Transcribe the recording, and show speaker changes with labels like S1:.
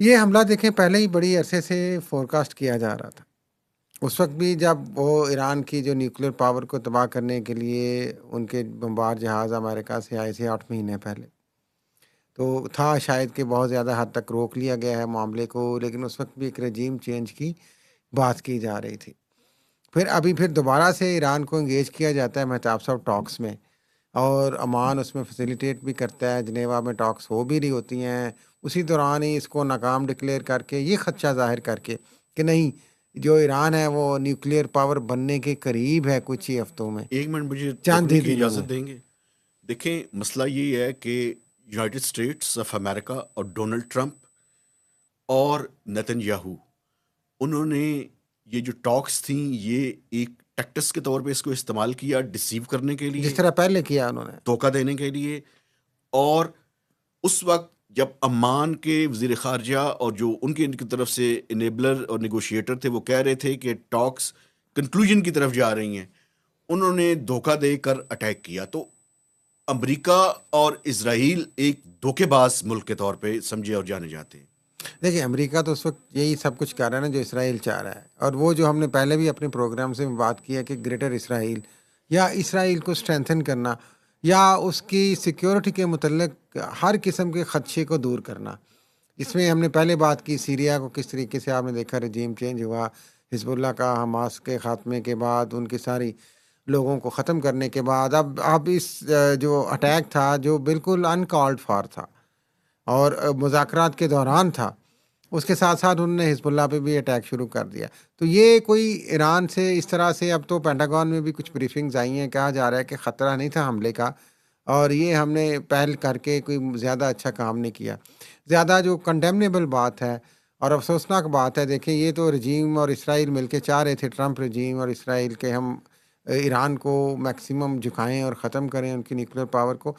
S1: ये हमला देखें पहले ही बड़ी अरसे से फ़ोरकास्ट किया जा रहा था। उस वक़्त भी जब वो ईरान की जो न्यूक्लियर पावर को तबाह करने के लिए उनके बमबार जहाज़ अमेरिका से आए थे 8 महीने पहले। तो था शायद कि बहुत ज़्यादा हद तक रोक लिया गया है मामले को, लेकिन उस वक़्त भी एक रेजीम चेंज की बात की जा रही थी। फिर दोबारा से ईरान को एंगेज किया जाता है महताब साहब टॉक्स में। और ओमान उसमें फ़ैसिलिटेट भी करता है, जिनेवा में टॉक्स हो भी रही होती हैं। उसी दौरान ही इसको नाकाम डिक्लेयर करके, ये ख़दशा ज़ाहिर करके कि नहीं, जो ईरान है वो न्यूक्लियर पावर बनने के करीब है कुछ ही हफ्तों में,
S2: 1 मिनट मुझे
S1: चंद
S2: रोकने
S1: ही
S2: की
S1: दिनों
S2: इजाज़त
S1: में।
S2: देंगे? देखें, मसला ये है कि यूनाइटेड स्टेट्स ऑफ अमेरिका और डोनाल्ड ट्रंप और नेतन्याहू, उन्होंने ये जो टॉक्स थी, ये एक टैक्टिस के तौर पे इसको इस्तेमाल किया डिसीव करने के
S1: जिस
S2: लिए,
S1: तरह पहले किया उन्होंने।
S2: धोखा देने के लिए। और उस वक़्त जब अम्मान के वज़ीर ख़ारजा और जो उनके इनकी तरफ से इनेबलर और नेगोशिएटर थे, वो कह रहे थे कि टॉक्स कंक्लूजन की तरफ जा रही हैं, उन्होंने धोखा देकर अटैक किया। तो अमेरिका और इज़राइल एक धोखेबाज मुल्क के तौर पे समझे और जाने जाते हैं।
S1: देखिए, अमेरिका तो उस वक़्त यही सब कुछ कर रहा है ना जो इसराइल चाह रहा है, और वो जो हमने पहले भी अपने प्रोग्राम से बात की है कि ग्रेटर इसराइल या इसराइल को स्ट्रेंथन करना या उसकी सिक्योरिटी के मुतल्लिक हर किस्म के खदशे को दूर करना। इसमें हमने पहले बात की सीरिया को किस तरीके से आपने देखा रेजीम चेंज हुआ, हिज़्बुल्लाह का हमास के ख़ात्मे के बाद, उनकी सारी लोगों को ख़त्म करने के बाद अब इस जो अटैक था जो बिल्कुल अनकॉल्ड फॉर था और मुज़ाकरात के दौरान था, उसके साथ-साथ उन्होंने हिज़्बुल्लाह पे भी अटैक शुरू कर दिया। तो ये कोई ईरान से इस तरह से, अब तो पेंटागन में भी कुछ ब्रीफिंग्स आई हैं, कहा जा रहा है कि ख़तरा नहीं था हमले का और ये हमने पहल करके कोई ज़्यादा अच्छा काम नहीं किया। ज़्यादा जो कंडेमनेबल बात है और अफ़सोसनाक बात है, देखिए ये तो रेजीम और इसराइल मिलके चाह रहे थे, ट्रंप रेजीम और इसराइल, के हम ईरान को मैक्सिमम झुकाएँ और ख़त्म करें उनकी न्यूक्लियर पावर को।